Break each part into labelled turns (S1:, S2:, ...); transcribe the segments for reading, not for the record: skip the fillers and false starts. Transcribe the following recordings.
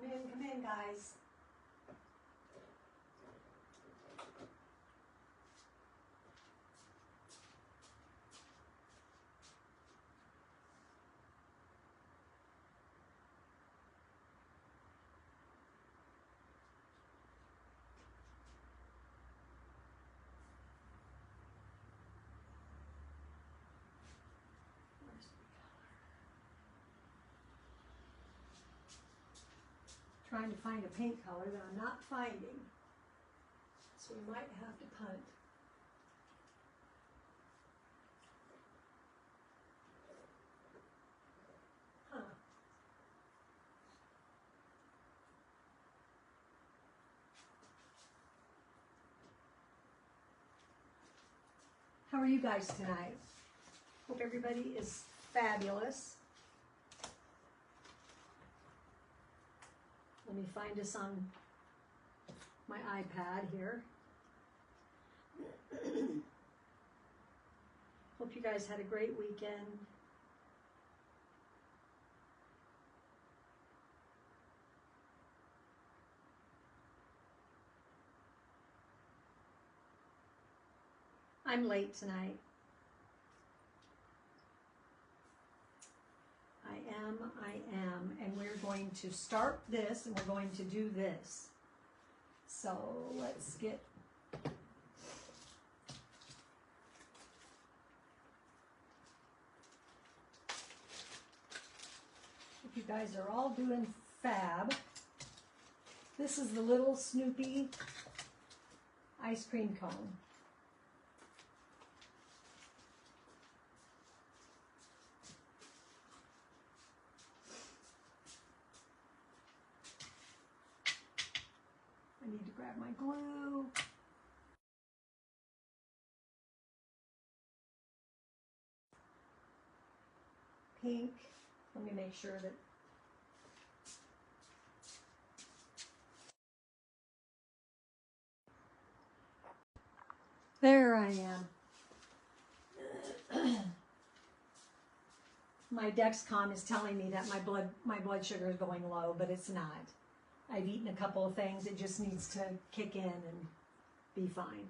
S1: Come in, guys. Trying to find a paint color that I'm not finding. So we might have to punt. Huh. How are you guys tonight? Hope everybody is fabulous. Let me find us on my iPad here. Hope you guys had a great weekend. I'm late tonight. I am, and we're going to start this, and we're going to do this. So let's get if you guys are all doing fab. This is the little Snoopy ice cream cone. I need to grab my glue. Pink. Let me make sure that there I am. My Dexcom is telling me that my blood sugar is going low, but it's not. I've eaten a couple of things. It just needs to kick in and be fine.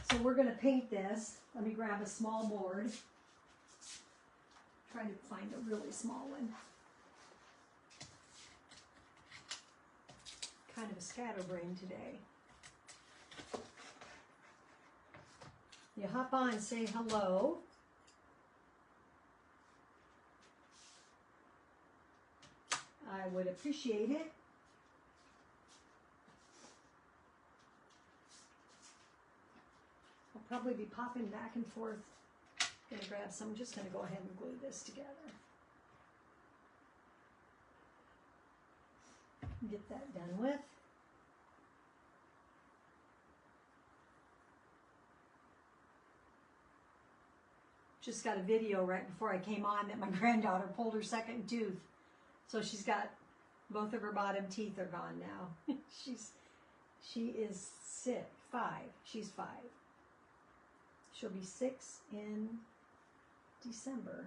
S1: So we're going to paint this. Let me grab a small board. Trying to find a really small one. Kind of a scatterbrain today. You hop on and say hello. I would appreciate it. I'll probably be popping back and forth. Gonna grab some, I'm just gonna go ahead and glue this together. Get that done with. Just got a video right before I came on that my granddaughter pulled her second tooth. So she's got, both of her bottom teeth are gone now. She is 5. She's 5. She'll be 6 in December.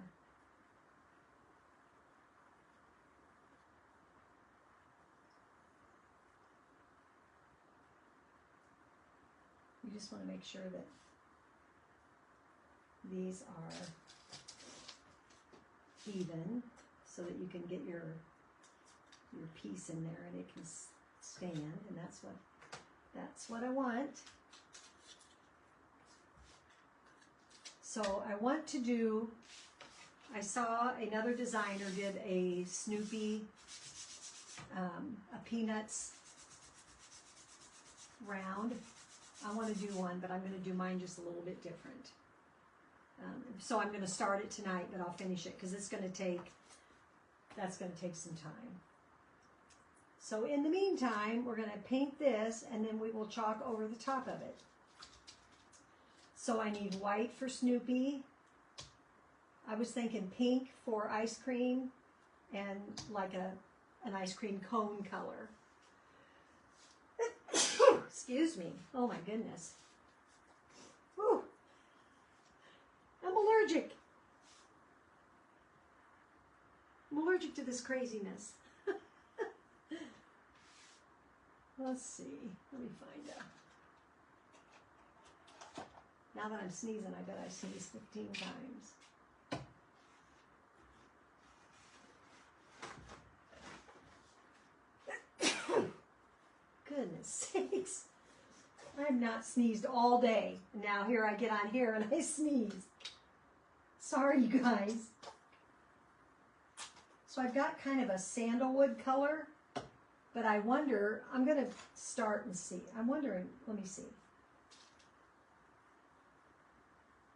S1: You just want to make sure that these are even so that you can get your piece in there and it can stand, and that's what I want. So I want to do, I saw another designer did a Snoopy, a Peanuts round. I want to do one, but I'm going to do mine just a little bit different. So I'm going to start it tonight, but I'll finish it because that's going to take some time. So in the meantime, we're going to paint this and then we will chalk over the top of it. So I need white for Snoopy. I was thinking pink for ice cream and like an ice cream cone color. Excuse me. Oh my goodness. Whew. I'm allergic. allergic to this craziness. Let's see. Let me find out. Now that I'm sneezing, I bet I sneezed 15 times. Goodness sakes. I've not sneezed all day. Now here I get on here and I sneeze. Sorry, you guys. So I've got kind of a sandalwood color, but I wonder, I'm going to start and see. I'm wondering, let me see.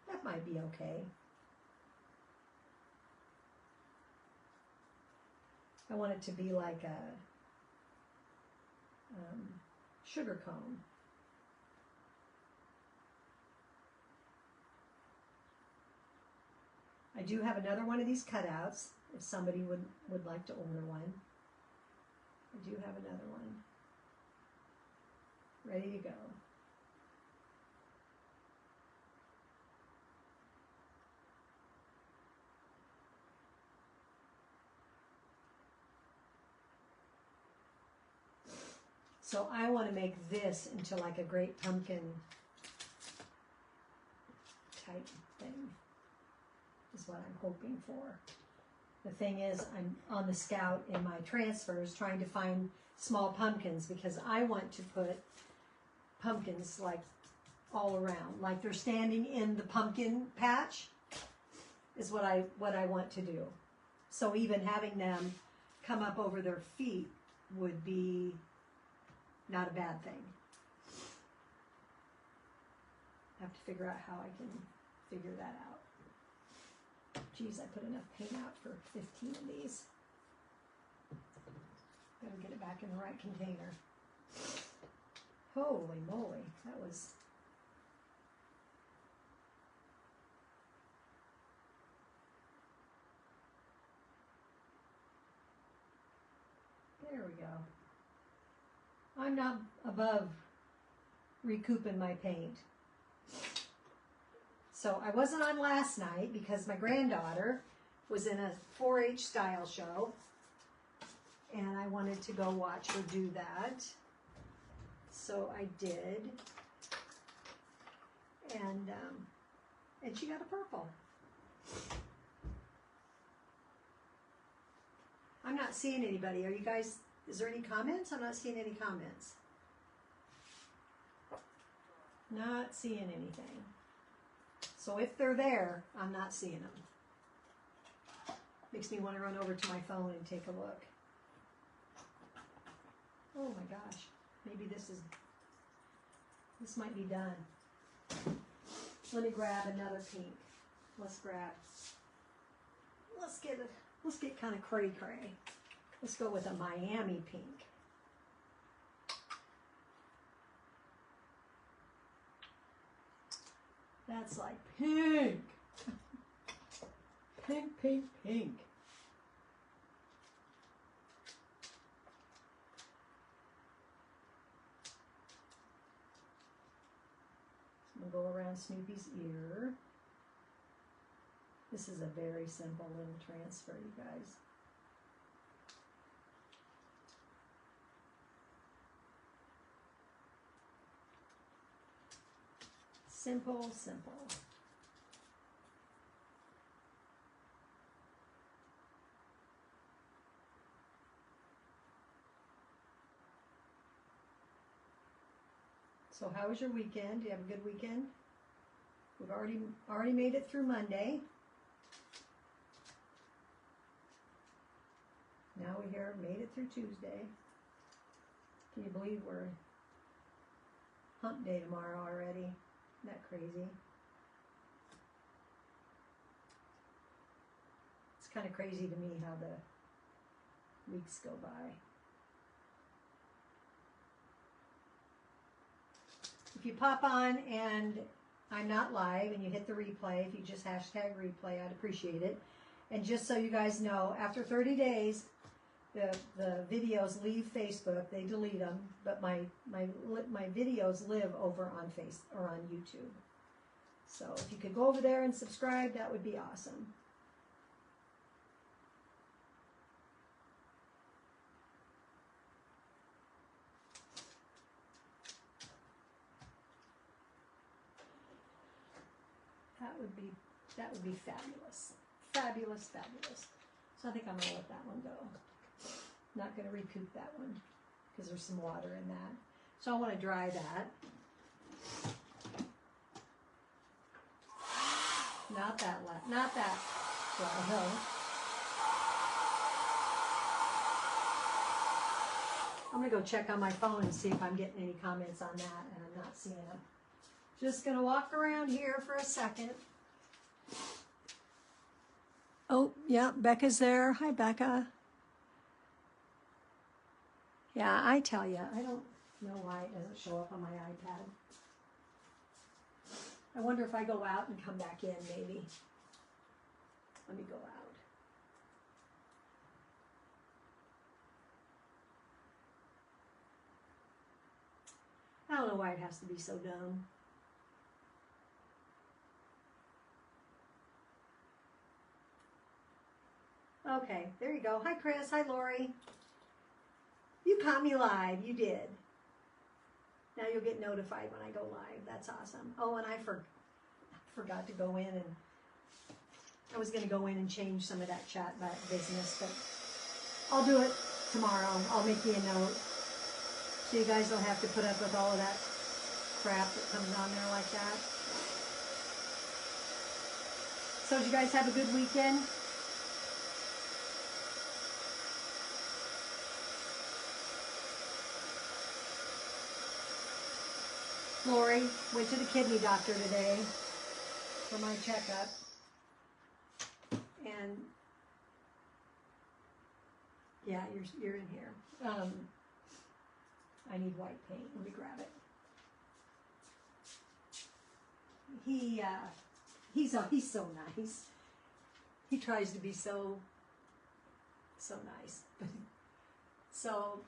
S1: That might be okay. I want it to be like a sugar cone. I do have another one of these cutouts if somebody would like to order one. I do have another one ready to go. So I want to make this into like a great pumpkin type thing, is what I'm hoping for. The thing is, I'm on the scout in my transfers trying to find small pumpkins because I want to put pumpkins like all around, like they're standing in the pumpkin patch is what I want to do. So even having them come up over their feet would be not a bad thing. I have to figure out how I can figure that out. Geez, I put enough paint out for 15 of these. Gotta get it back in the right container. Holy moly, that was... There we go. I'm not above recouping my paint. So I wasn't on last night because my granddaughter was in a 4-H style show and I wanted to go watch her do that. So I did. And she got a purple. I'm not seeing anybody. Are you guys, is there any comments? I'm not seeing any comments. Not seeing anything. So if they're there, I'm not seeing them. Makes me want to run over to my phone and take a look. Oh my gosh. Maybe this might be done. Let me grab another pink. Let's get kind of cray-cray. Let's go with a Miami pink. That's like pink. Pink, pink, pink. So I'm going to go around Snoopy's ear. This is a very simple little transfer, you guys. Simple, simple. So how was your weekend? Do you have a good weekend? We've already made it through Monday. Now we made it through Tuesday. Can you believe we're hump day tomorrow already? Isn't that crazy? It's kind of crazy to me how the weeks go by. If you pop on and I'm not live and you hit the replay, if you just hashtag replay, I'd appreciate it. And just so you guys know, after 30 days, the videos leave Facebook. They delete them, but my videos live over on on YouTube. So if you could go over there and subscribe, that would be awesome. That would be fabulous. Fabulous, fabulous. So I think I'm going to let that one go. Not going to recoup that one because there's some water in that. So I want to dry that. Not that wet. Not that dry. No. I'm going to go check on my phone and see if I'm getting any comments on that, and I'm not seeing them. Just going to walk around here for a second. Oh, yeah, Becca's there. Hi, Becca. Yeah, I tell you, I don't know why it doesn't show up on my iPad. I wonder if I go out and come back in, maybe. Let me go out. I don't know why it has to be so dumb. Okay, there you go. Hi, Chris. Hi, Lori. You caught me live. You did. Now you'll get notified when I go live. That's awesome. Oh, and I forgot to go in, and I was going to go in and change some of that chat business, but I'll do it tomorrow. I'll make you a note so you guys don't have to put up with all of that crap that comes on there like that. So did you guys have a good weekend? Lori went to the kidney doctor today for my checkup, and yeah, you're in here. I need white paint. Let me grab it. He's so nice. He tries to be so nice. So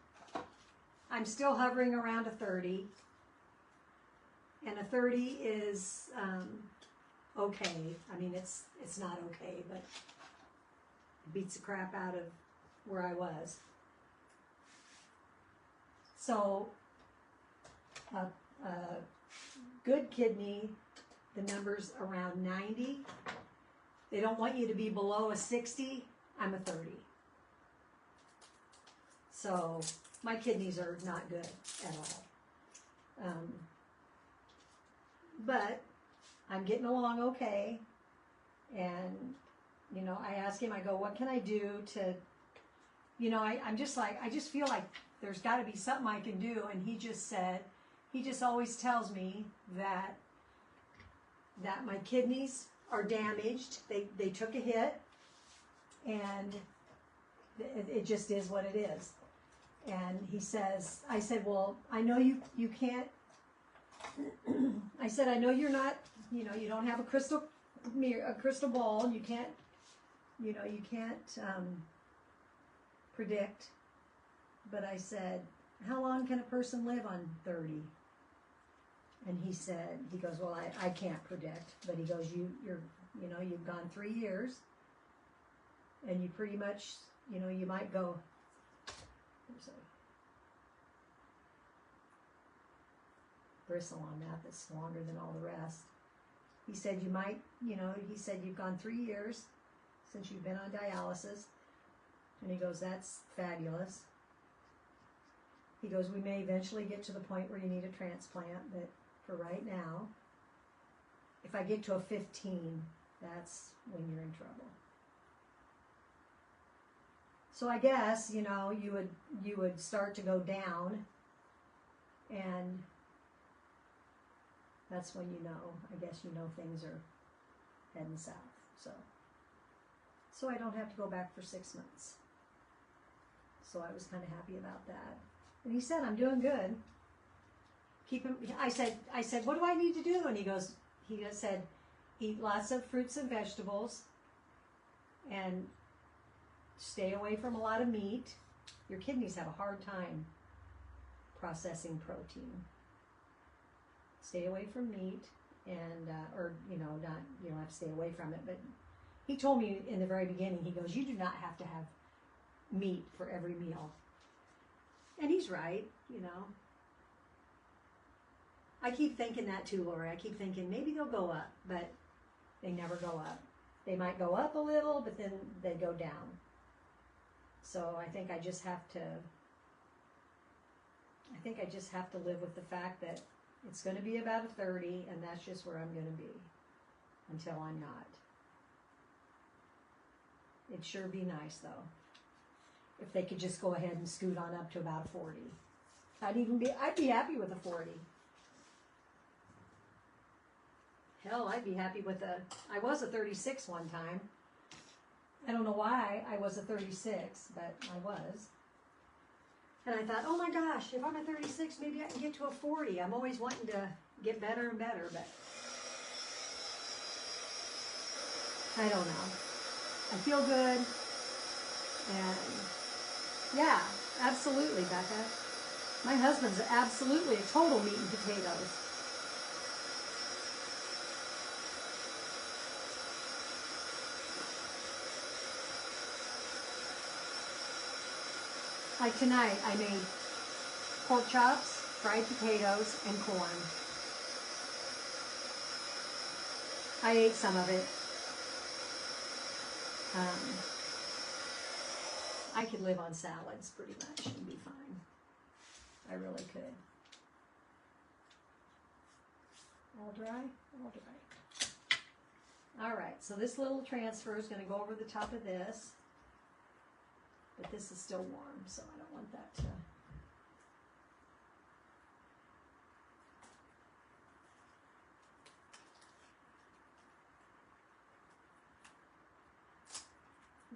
S1: I'm still hovering around a 30. And a 30 is okay. I mean, it's not okay, but it beats the crap out of where I was. So a good kidney, the number's around 90. They don't want you to be below a 60. I'm a 30. So my kidneys are not good at all. But I'm getting along okay. And, you know, I ask him, I go, what can I do to, you know, I'm just like, I just feel like there's got to be something I can do. And he just said, he just always tells me that my kidneys are damaged. They took a hit, and it just is what it is. And he says, I said, well, I know you can't, I said, I know you're not, you know, you don't have a crystal ball, and you can't, you know, you can't predict. But I said, how long can a person live on 30? And he said, he goes, well, I can't predict. But he goes, you've gone 3 years, and you pretty much, you know, you might go, bristle on that that's longer than all the rest. He said you might, you know, he said you've gone 3 years since you've been on dialysis. And he goes, that's fabulous. He goes, we may eventually get to the point where you need a transplant, but for right now, if I get to a 15, that's when you're in trouble. So I guess, you know, you would start to go down, and that's when you know, I guess you know things are heading south. So I don't have to go back for 6 months. So I was kind of happy about that. And he said, I'm doing good. I said, what do I need to do? And he just said, eat lots of fruits and vegetables, and stay away from a lot of meat. Your kidneys have a hard time processing protein. Stay away from meat, and or you know, not, you don't have to stay away from it, but he told me in the very beginning, he goes, you do not have to have meat for every meal. And he's right, you know. I keep thinking that too, Lori. I keep thinking maybe they'll go up, but They never go up. They might go up a little, but then they go down. So I think I just have to live with the fact that it's going to be about a 30, and that's just where I'm going to be until I'm not. It'd sure be nice, though, if they could just go ahead and scoot on up to about a 40. I'd be happy with a 40. Hell, I'd be happy with I was a 36 one time. I don't know why I was a 36, but I was. And I thought, oh my gosh, if I'm a 36, maybe I can get to a 40. I'm always wanting to get better and better, but I don't know. I feel good. And yeah, absolutely, Becca. My husband's absolutely a total meat and potatoes. Like tonight, I made pork chops, fried potatoes, and corn. I ate some of it. I could live on salads pretty much and be fine. I really could. All dry? All dry. All right, so this little transfer is going to go over the top of this. But this is still warm, so I don't want that to...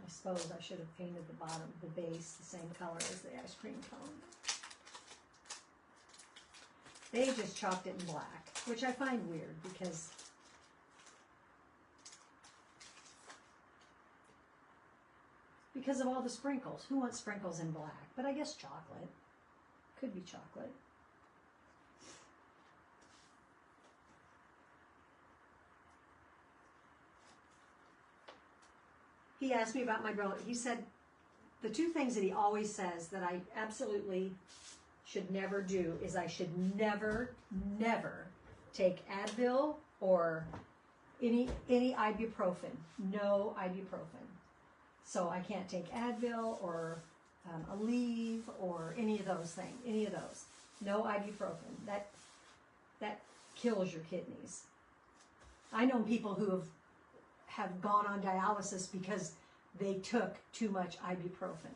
S1: I suppose I should have painted the bottom, the base, the same color as the ice cream cone. They just chalked it in black, which I find weird because of all the sprinkles. Who wants sprinkles in black? But I guess chocolate. Could be chocolate. He asked me about my brother. He said the two things that he always says that I absolutely should never do is I should never, never take Advil or any ibuprofen. No ibuprofen. So I can't take Advil or Aleve or any of those things. Any of those. No ibuprofen. That kills your kidneys. I know people who have gone on dialysis because they took too much ibuprofen.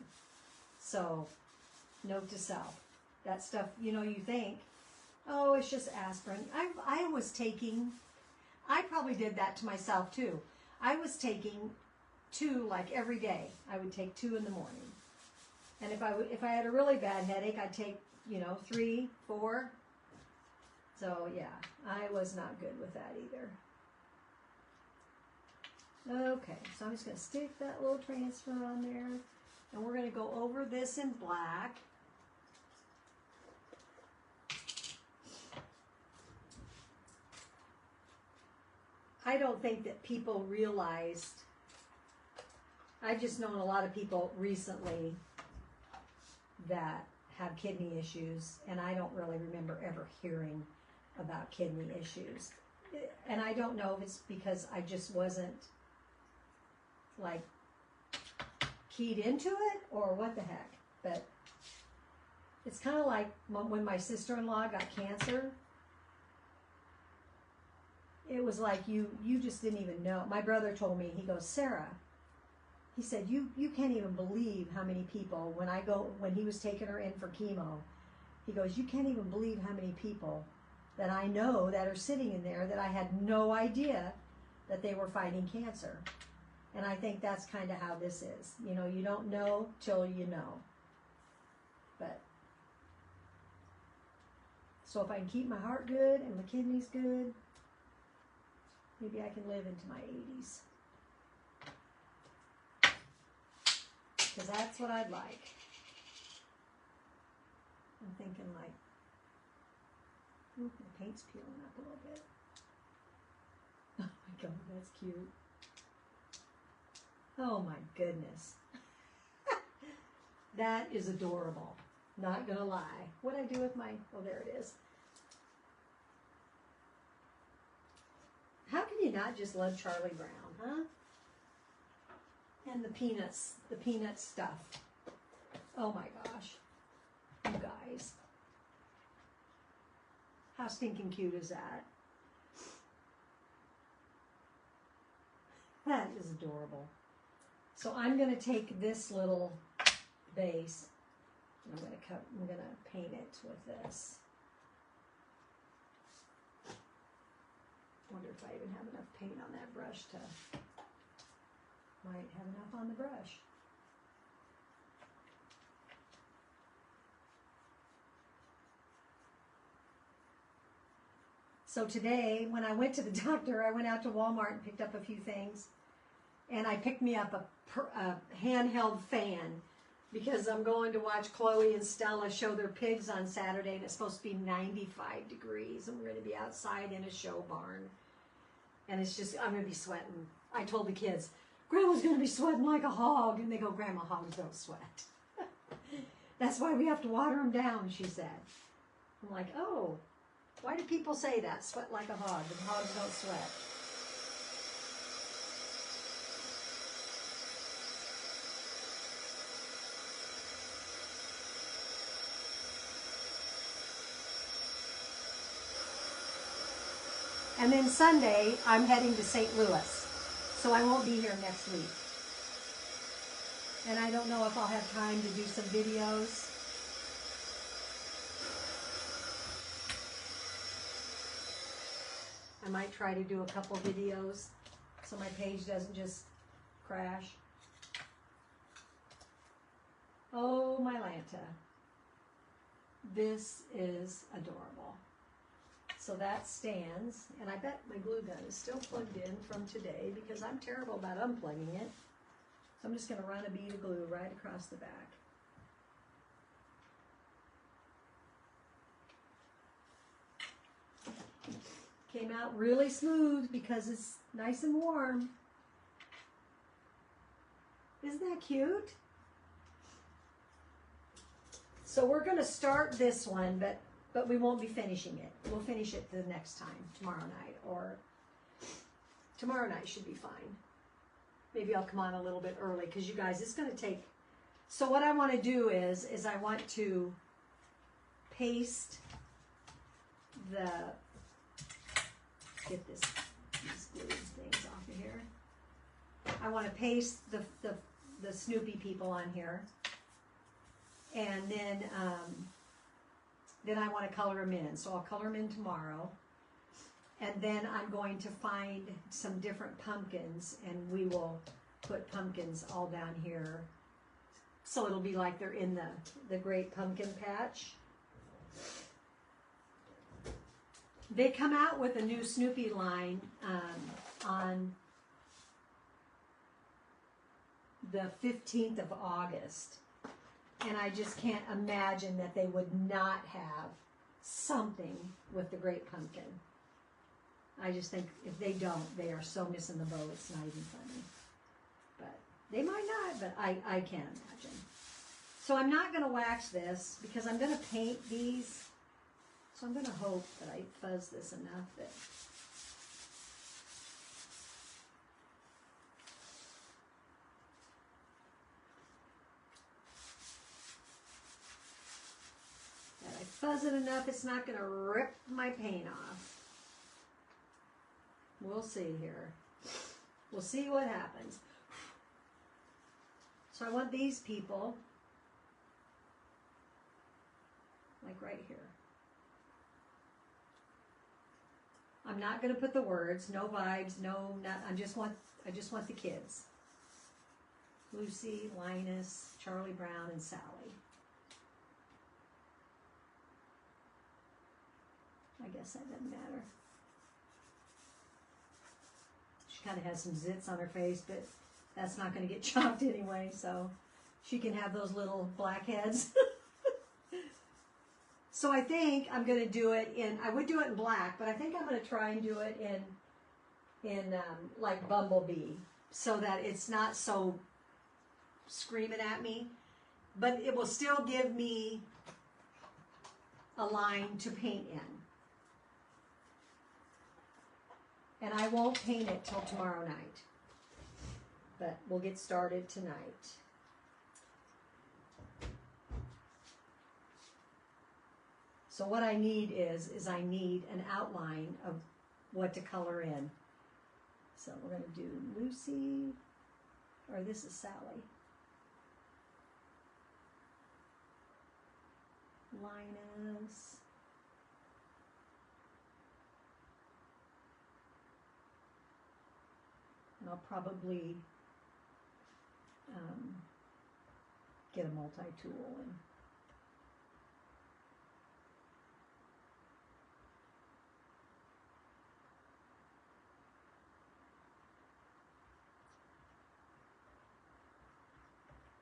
S1: So, note to self. That stuff, you think, oh, it's just aspirin. I probably did that to myself too. I was taking 2 like every day. I would take 2 in the morning. And if I had a really bad headache, I'd take, 3, 4. So yeah, I was not good with that either. Okay, so I'm just going to stick that little transfer on there. And we're going to go over this in black. I don't think that people realized. I've just known a lot of people recently that have kidney issues, and I don't really remember ever hearing about kidney issues. And I don't know if it's because I just wasn't like keyed into it or what the heck, but it's kind of like when my sister-in-law got cancer. It was like you just didn't even know. My brother told me, he goes, Sarah, he said, you can't even believe how many people, when he was taking her in for chemo, he goes, you can't even believe how many people that I know that are sitting in there that I had no idea that they were fighting cancer. And I think that's kind of how this is. You don't know till you know. But, so if I can keep my heart good and my kidneys good, maybe I can live into my 80s. Because that's what I'd like. I'm thinking like, the paint's peeling up a little bit. Oh my God, that's cute. Oh my goodness. That is adorable. Not gonna lie. What'd I do with my, oh there it is. How can you not just love Charlie Brown, huh? And the peanuts, the peanut stuff. Oh my gosh. You guys. How stinking cute is that? That is adorable. So I'm going to take this little base and I'm going to paint it with this. Wonder if I even have enough paint on that brush to, might have enough on the brush. So today, when I went to the doctor, I went out to Walmart and picked up a few things. And I picked me up a handheld fan because I'm going to watch Chloe and Stella show their pigs on Saturday, and it's supposed to be 95 degrees, and we're going to be outside in a show barn. And it's just, I'm going to be sweating. I told the kids, Grandma's going to be sweating like a hog. And they go, Grandma, hogs don't sweat. That's why we have to water them down, she said. I'm like, oh, why do people say that? Sweat like a hog, and hogs don't sweat. And then Sunday, I'm heading to St. Louis, so I won't be here next week. And I don't know if I'll have time to do some videos. I might try to do a couple videos so my page doesn't just crash. Oh, my Lanta. This is adorable. So that stands, and I bet my glue gun is still plugged in from today because I'm terrible about unplugging it. So I'm just going to run a bead of glue right across the back. Came out really smooth because it's nice and warm. Isn't that cute? So we're going to start this one, but we won't be finishing it. We'll finish it the next time, tomorrow night, or tomorrow night should be fine. Maybe I'll come on a little bit early because you guys, it's going to take, so what I want to do is I want to paste the, get these glue things off of here. I want to paste the Snoopy people on here, and then I want to color them in. So I'll color them in tomorrow. And then I'm going to find some different pumpkins, and we will put pumpkins all down here. So it'll be like they're in the Great Pumpkin Patch. They come out with a new Snoopy line on the 15th of August. And I just can't imagine that they would not have something with the Great Pumpkin. I just think if they don't, they are so missing the boat, it's not even funny. But they might not, but I can't imagine. So I'm not going to wax this because I'm going to paint these. So I'm going to hope that I fuzz this enough that I fuzz it enough it's not going to rip my paint off. We'll see here. We'll see what happens. So I want these people like right here. I'm not going to put the words, no vibes, no, not, I just want the kids. Lucy, Linus, Charlie Brown, and Sally. I guess that doesn't matter. She kind of has some zits on her face, but that's not going to get chopped anyway, so she can have those little blackheads. So I think I'm going to do it in, I would do it in black, but I think I'm going to try and do it in like Bumblebee, so that it's not so screaming at me, but it will still give me a line to paint in. And I won't paint it till tomorrow night. But we'll get started tonight. So what I need is I need an outline of what to color in. So we're going to do Lucy, or this is Sally. Linus. And I'll probably get a multi-tool and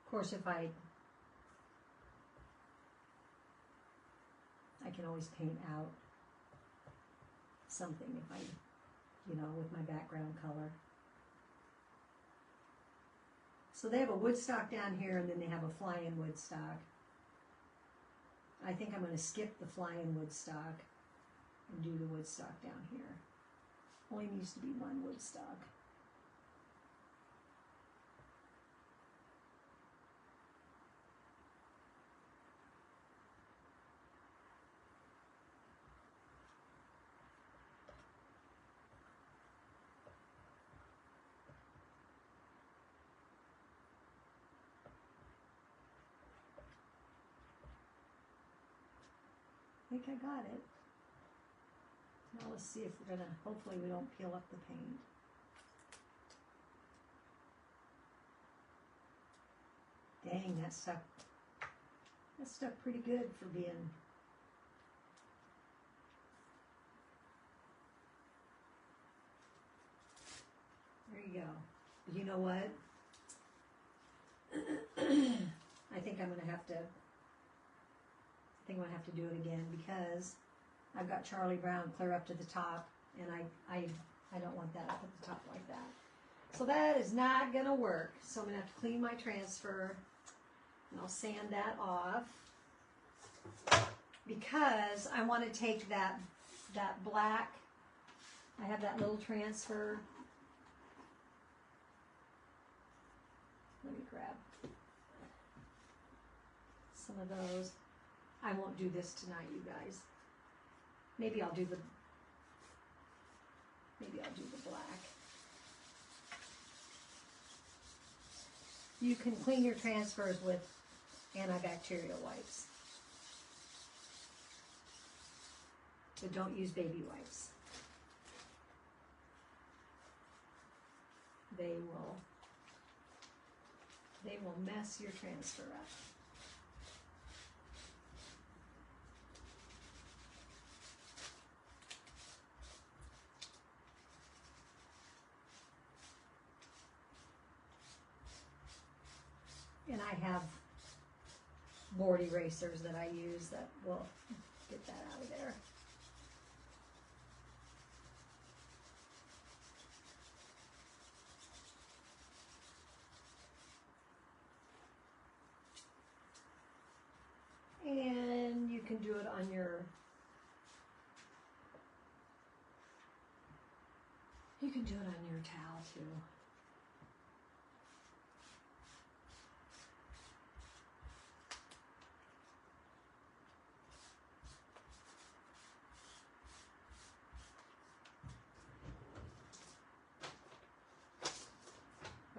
S1: of course if I can always paint out something if I, with my background color. So they have a woodstock down here, and then they have a fly-in woodstock. I think I'm going to skip the fly-in woodstock and do the woodstock down here. Only needs to be one woodstock. I think I got it. Now let's see if we're gonna, hopefully we don't peel up the paint. Dang, that stuck pretty good for being. There you go. But you know what? I think I'm gonna have to do it again because I've got Charlie Brown clear up to the top, and I don't want that up at the top like that. So that is not gonna work. So I'm gonna have to clean my transfer, and I'll sand that off because I want to take that black. I have that little transfer. Let me grab some of those. I won't do this tonight, you guys. Maybe I'll do the black. You can clean your transfers with antibacterial wipes, but don't use baby wipes. They will mess your transfer up. And I have board erasers that I use that will get that out of there. And you can do it on your towel too.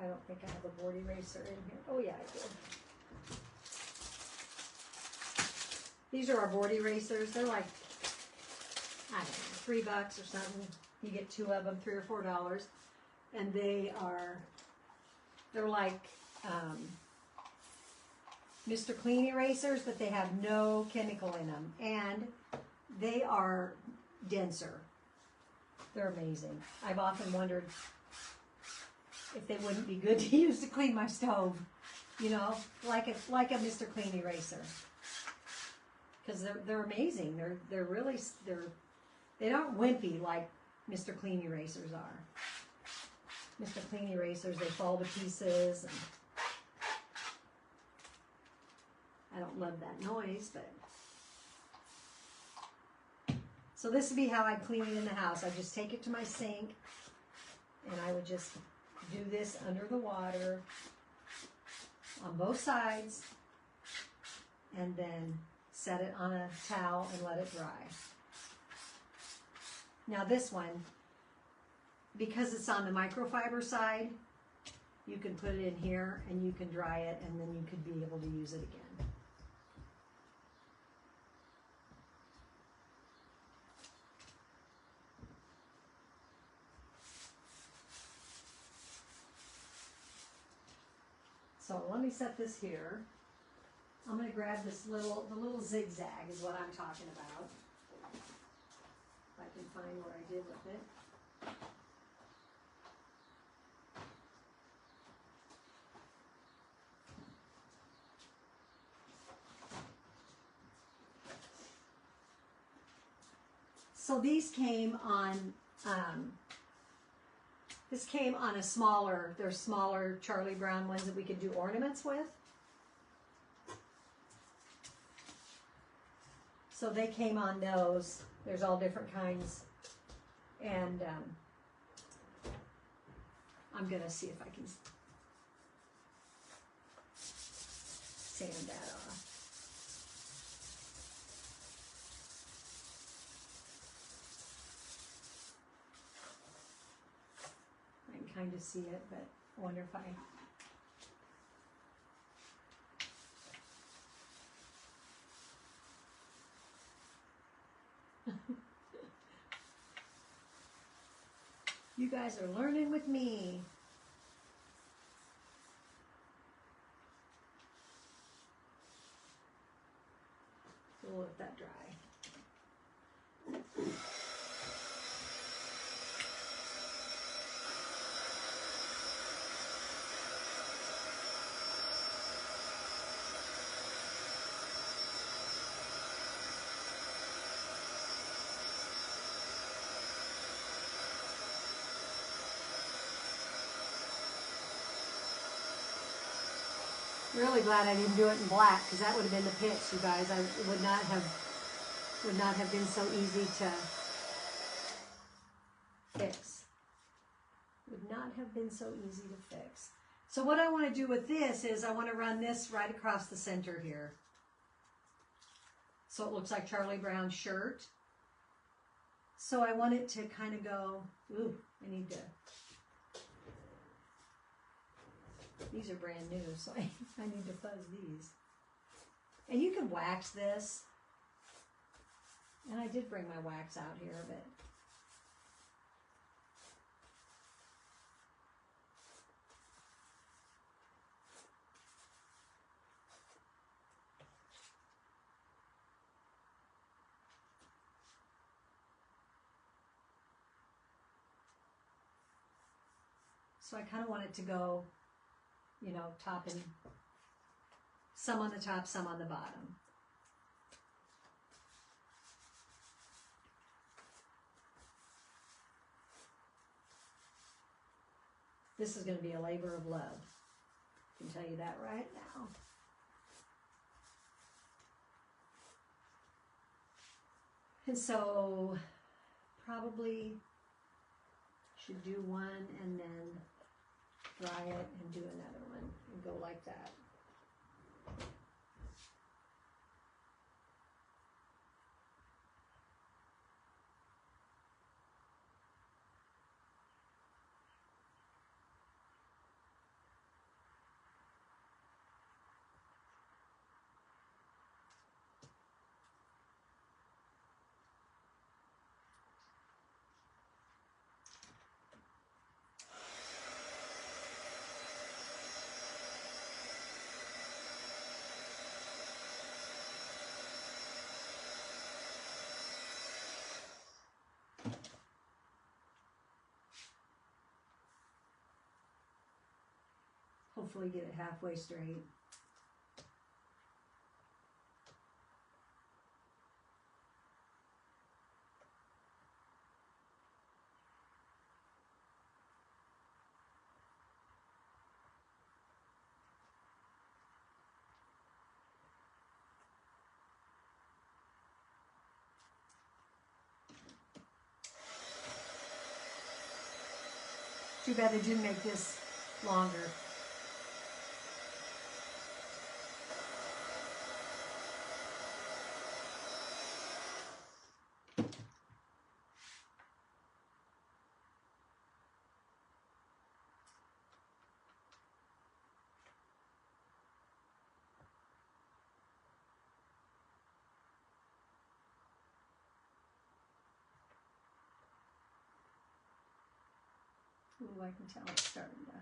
S1: I don't think I have a board eraser in here. Oh yeah, I did. These are our board erasers. They're like, I don't know, $3 or something. You get 2 of them, $3 or $4. And they're like Mr. Clean erasers, but they have no chemical in them. And they are denser. They're amazing. I've often wondered if they wouldn't be good to use to clean my stove, like a Mr. Clean eraser, because they're amazing. They aren't wimpy like Mr. Clean erasers are. Mr. Clean erasers, they fall to pieces, and I don't love that noise, but So this would be how I clean it in the house. I just take it to my sink and I would just do this under the water on both sides and then set it on a towel and let it dry. Now this one, because it's on the microfiber side, you can put it in here and you can dry it and then you could be able to use it again. So let me set this here. I'm going to grab the little zigzag is what I'm talking about. If I can find what I did with it. So these came on, this came on a smaller, they're smaller Charlie Brown ones that we could do ornaments with. So they came on those. There's all different kinds. And I'm going to see if I can sand that off. I can kind of see it, but I wonder if I... You guys are learning with me. So we'll let that dry. Really glad I didn't do it in black because that would have been the pitch, you guys. It would not have been so easy to fix. Would not have been so easy to fix. So what I want to do with this is I want to run this right across the center here. So it looks like Charlie Brown's shirt. So I want it to kind of go, ooh, I need to. These are brand new, so I need to fuzz these. And you can wax this. And I did bring my wax out here, but... So I kind of want it to go, you know, top and some on the top, some on the bottom. This is going to be a labor of love. I can tell you that right now. And so probably should do one and then dry it and do another one and go like that. Hopefully get it halfway straight. Too bad they didn't make this longer. Ooh, I can tell it's starting to.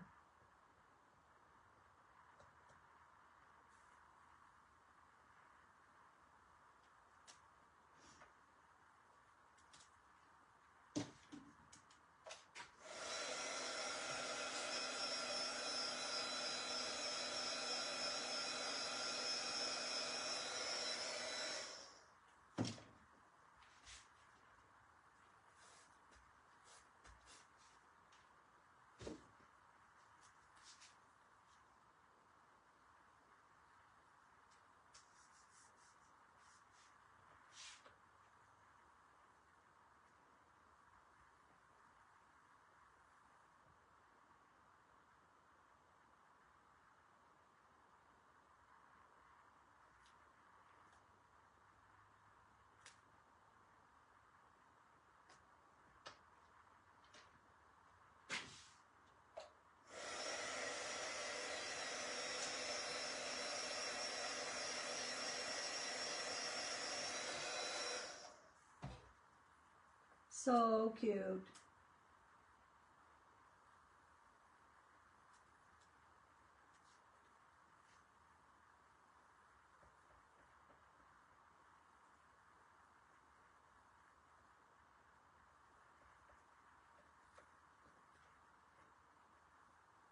S1: So cute.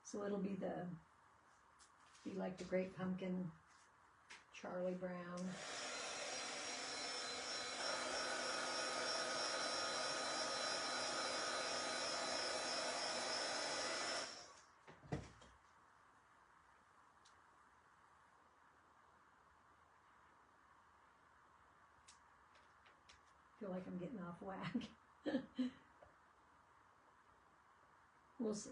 S1: So it'll be like the Great Pumpkin, Charlie Brown. Feel like I'm getting off whack. We'll see.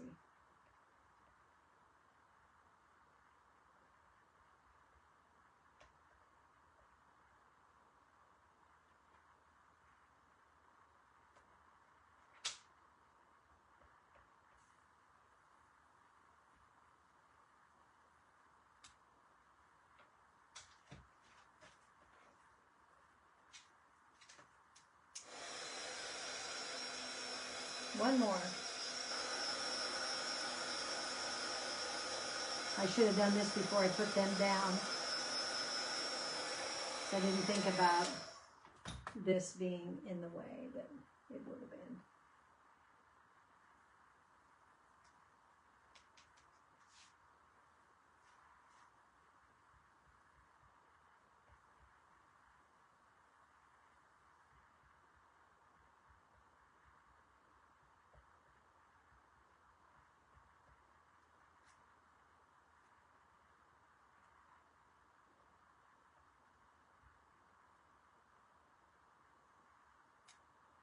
S1: One more. I should have done this before I put them down. So I didn't think about this being in the way that it would have been.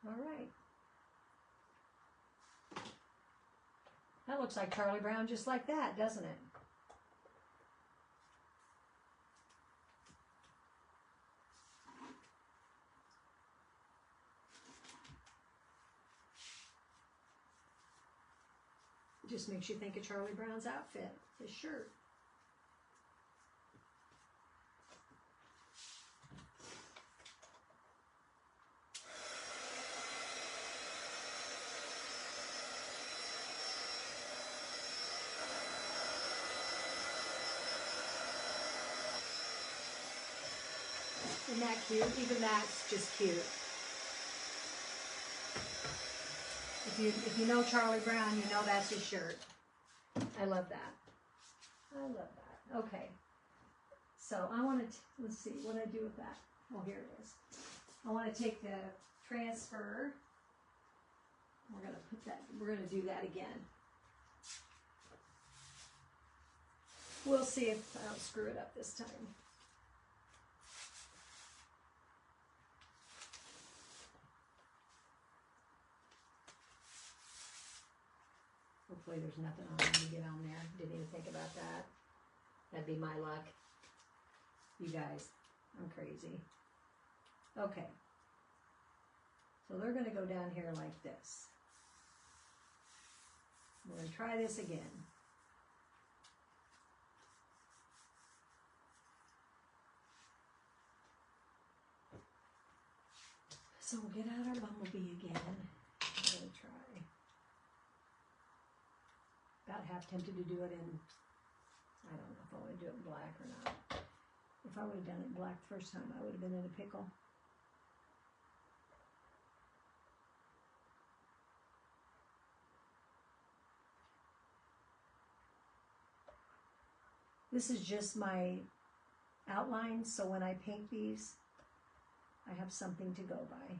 S1: All right. That looks like Charlie Brown just like that, doesn't it? It just makes you think of Charlie Brown's outfit, his shirt. Isn't that cute? Even that's just cute. If you know Charlie Brown, you know that's his shirt. I love that. I love that. Okay. So I want to, let's see, what do I do with that? Oh, here it is. I want to take the transfer. We're going to put that, we're going to do that again. We'll see if I don't screw it up this time. Hopefully there's nothing on when you get on there. Didn't even think about that. That'd be my luck. You guys, I'm crazy. Okay. So they're going to go down here like this. We're going to try this again. So we'll get out our bumblebee again. I'm going to try. About half tempted to do it in, I don't know if I want to do it in black or not. If I would have done it in black the first time, I would have been in a pickle. This is just my outline, so when I paint these, I have something to go by.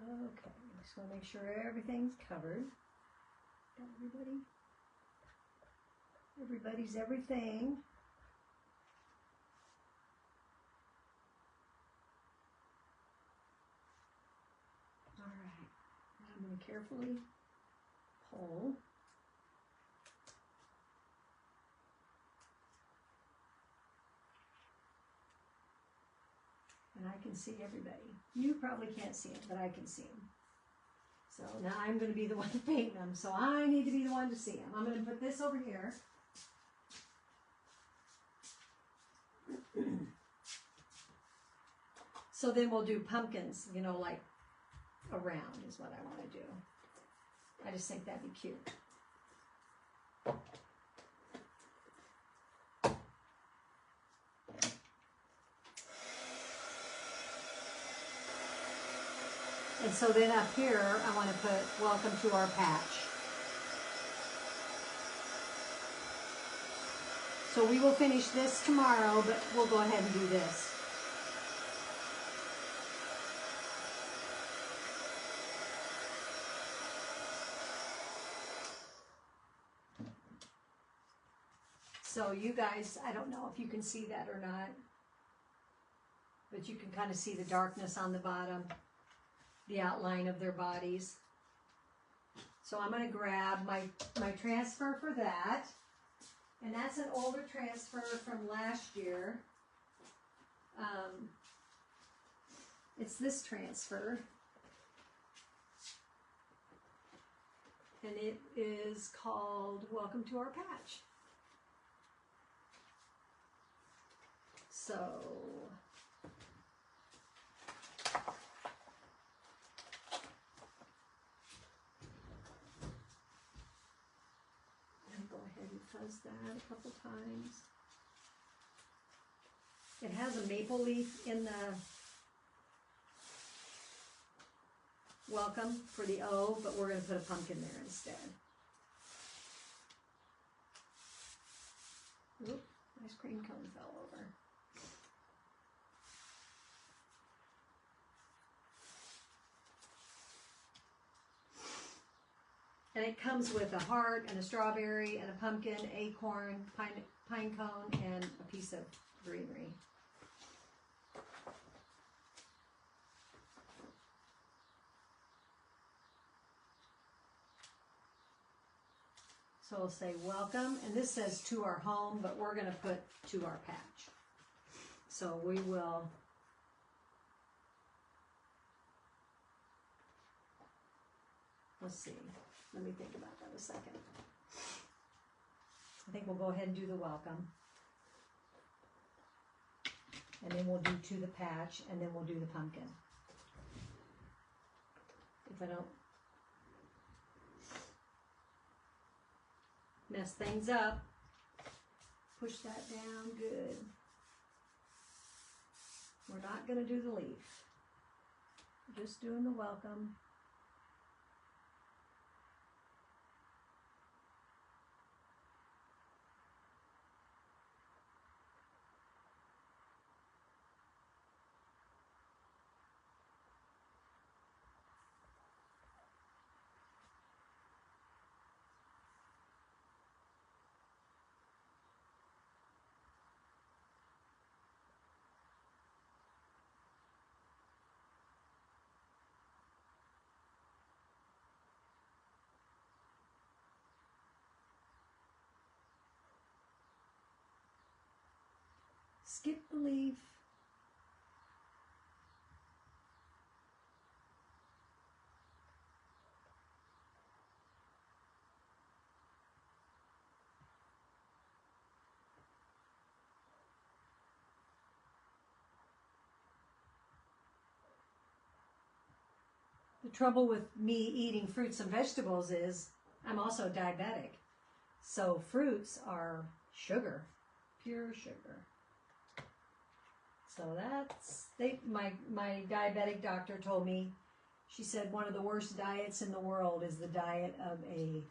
S1: Okay, just want to make sure everything's covered. Got everybody? Everybody's everything. All right, now I'm going to carefully pull. And I can see everybody. You probably can't see them, but I can see them. So now I'm going to be the one to paint them. So I need to be the one to see them. I'm going to put this over here. So then we'll do pumpkins, you know, like around is what I want to do. I just think that'd be cute. And so then up here, I want to put welcome to our patch. So we will finish this tomorrow, but we'll go ahead and do this. So you guys, I don't know if you can see that or not, but you can kind of see the darkness on the bottom, the outline of their bodies. So I'm going to grab my transfer for that. And that's an older transfer from last year. It's this transfer. And it is called Welcome to Our Patch. So go ahead and fuzz that a couple times. It has a maple leaf in the welcome for the O, but we're going to put a pumpkin there instead. Oop, ice cream cone fell over. And it comes with a heart and a strawberry and a pumpkin, acorn, pine cone, and a piece of greenery. So we'll say welcome, and this says to our home, but we're going to put to our patch. So we will let's see. Let me think about that a second. I think we'll go ahead and do the welcome. And then we'll do to the patch, and then we'll do the pumpkin. If I don't mess things up, push that down, good. We're not going to do the leaf. Just doing the welcome. Skip the leaf. The trouble with me eating fruits and vegetables is I'm also diabetic. So fruits are sugar, pure sugar. So that's, my diabetic doctor told me, she said one of the worst diets in the world is the diet of a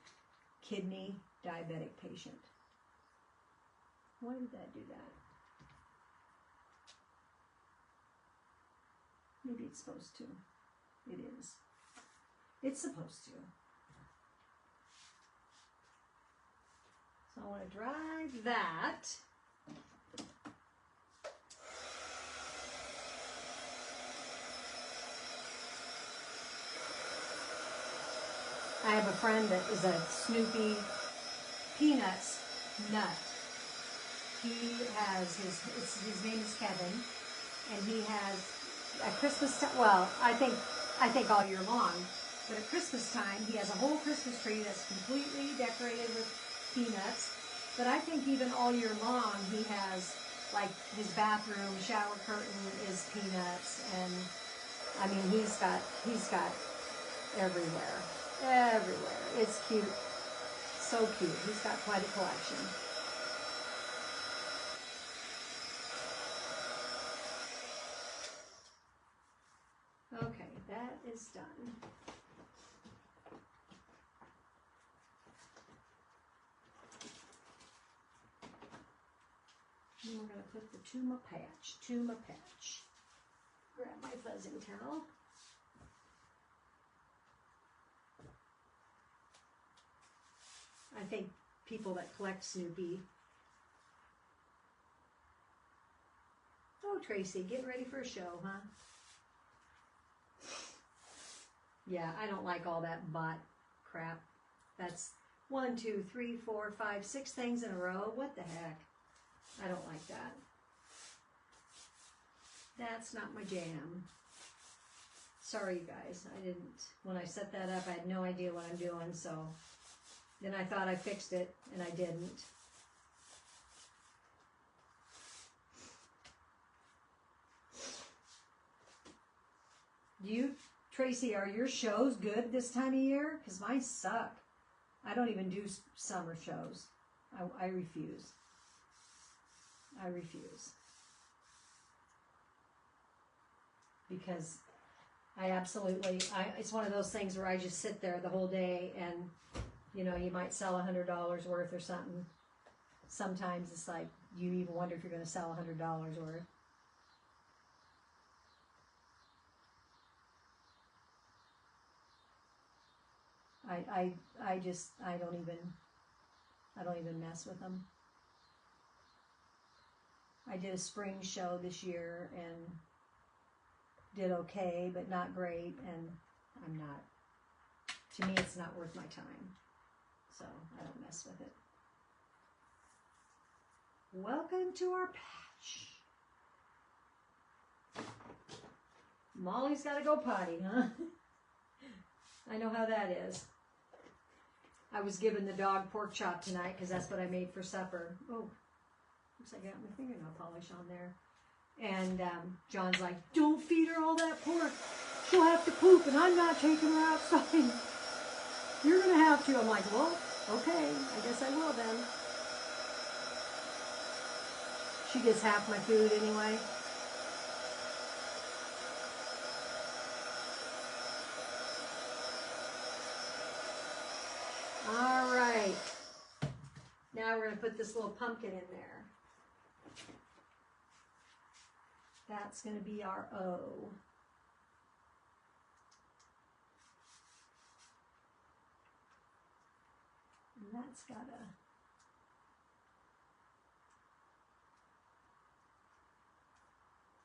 S1: kidney diabetic patient. Why did that do that? Maybe it's supposed to. It is. It's supposed to. So I want to drive that. I have a friend that is a Snoopy Peanuts nut. He has his name is Kevin, and he has at Christmas time. Well, I think all year long, but at Christmas time he has a whole Christmas tree that's completely decorated with peanuts. But I think even all year long he has, like, his bathroom shower curtain is peanuts, and I mean he's got everywhere. Everywhere. It's cute. So cute. He's got quite a collection. Okay, that is done. And we're going to put the Tuma patch. Grab my fuzzing towel. I think people that collect Snoopy. Oh, Tracy, getting ready for a show, huh? Yeah, I don't like all that bot crap. That's 1, 2, 3, 4, 5, 6 things in a row. What the heck? I don't like that. That's not my jam. Sorry, you guys. When I set that up, I had no idea what I'm doing, so then I thought I fixed it, and I didn't. Tracy, are your shows good this time of year? Because mine suck. I don't even do summer shows. I refuse. I refuse. Because it's one of those things where I just sit there the whole day and, you know, you might sell $100 worth or something. Sometimes it's like, you even wonder if you're going to sell $100 worth. I don't even mess with them. I did a spring show this year and did okay, but not great, and to me it's not worth my time. So I don't mess with it. Welcome to our patch. Molly's got to go potty, huh? I know how that is. I was giving the dog pork chop tonight because that's what I made for supper. Oh, looks like I got my fingernail polish on there. And John's like, don't feed her all that pork. She'll have to poop, and I'm not taking her outside. You're going to have to. I'm like, well, okay, I guess I will then. She gets half my food anyway. All right. Now we're going to put this little pumpkin in there. That's going to be our O. And that's got a...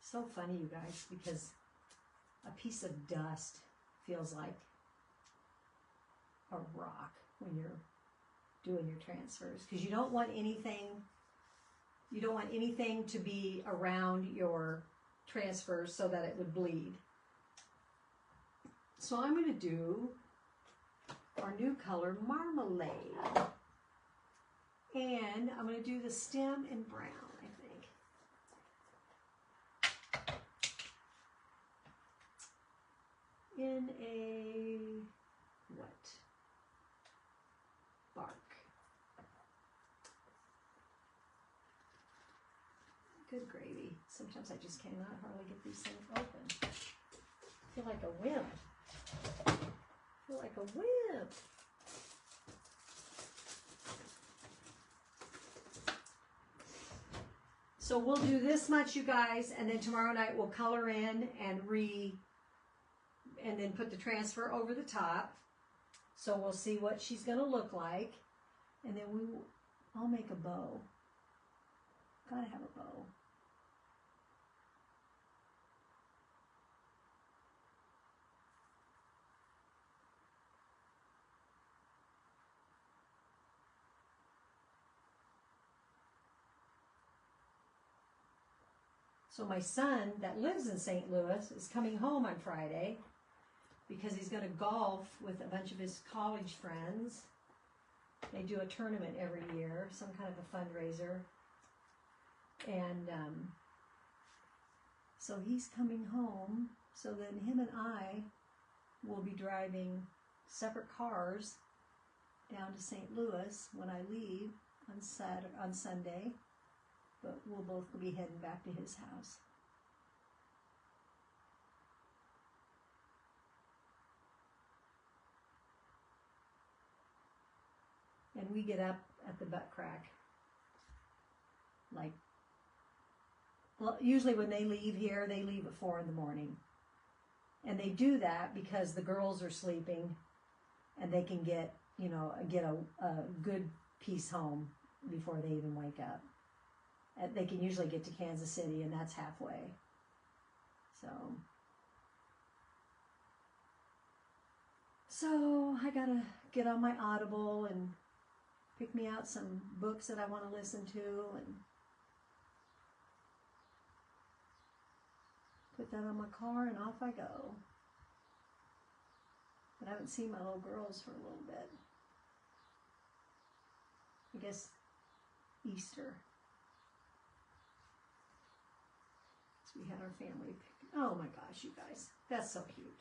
S1: So funny, you guys, because a piece of dust feels like a rock when you're doing your transfers, because you don't want anything to be around your transfers so that it would bleed. So I'm going to do our new color, Marmalade, and I'm going to do the stem in brown, I think. In a what? Bark. Good gravy. Sometimes I just cannot hardly get these things open. I feel like a wimp. I feel like a wimp. So we'll do this much, you guys, and then tomorrow night we'll color in and then put the transfer over the top. So we'll see what she's going to look like. And then I'll make a bow. Gotta have a bow. So my son that lives in St. Louis is coming home on Friday because he's going to golf with a bunch of his college friends. They do a tournament every year, some kind of a fundraiser. And so he's coming home. So then him and I will be driving separate cars down to St. Louis when I leave on Sunday. But we'll both be heading back to his house. And we get up at the butt crack. Like, well, usually when they leave here, they leave at 4 in the morning. And they do that because the girls are sleeping and they can get a good piece home before they even wake up. They can usually get to Kansas City, and that's halfway. So I gotta get on my Audible and pick me out some books that I want to listen to, and put that on my car, and off I go. But I haven't seen my little girls for a little bit. I guess Easter. We had our family picnic. Oh my gosh, you guys. That's so cute.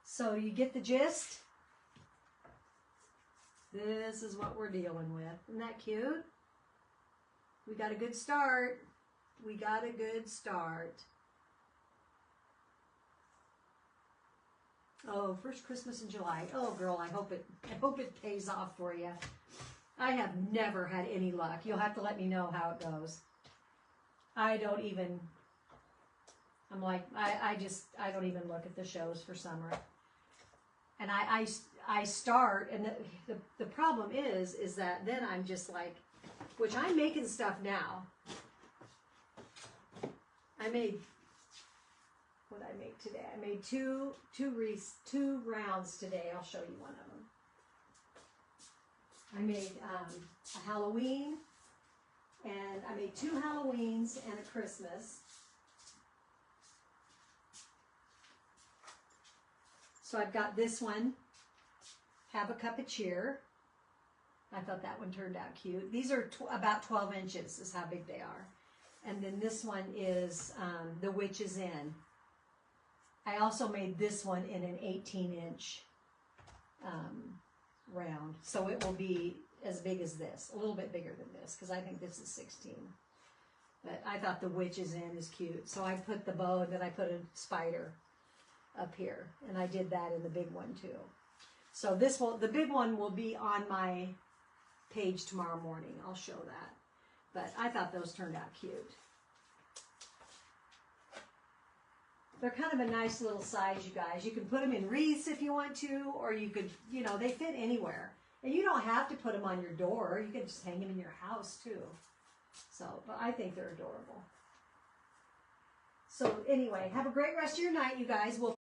S1: So you get the gist? This is what we're dealing with. Isn't that cute? We got a good start. We got a good start. Oh, first Christmas in July. Oh girl, I hope it pays off for you. I have never had any luck. You'll have to let me know how it goes. I don't even look at the shows for summer. And I start, and the problem is that then I'm just like, which I'm making stuff now. I made, what did I make today? I made two rounds today. I'll show you one of them. I made a Halloween, and I made 2 Halloweens and a Christmas. So I've got this one, Have a Cup of Cheer. I thought that one turned out cute. These are about 12 inches is how big they are. And then this one is The Witch is In. I also made this one in an 18-inch round, so it will be as big as this, a little bit bigger than this, because I think this is 16. But I thought The Witch is In is cute, so I put the bow, and then I put a spider. up here. And I did that in the big one too. So this will, the big one will be on my page tomorrow morning. I'll show that. But I thought those turned out cute. They're kind of a nice little size, you guys. You can put them in wreaths if you want to, or you could, you know, they fit anywhere. And you don't have to put them on your door. You can just hang them in your house too. So, but I think they're adorable. So anyway, have a great rest of your night, you guys. We'll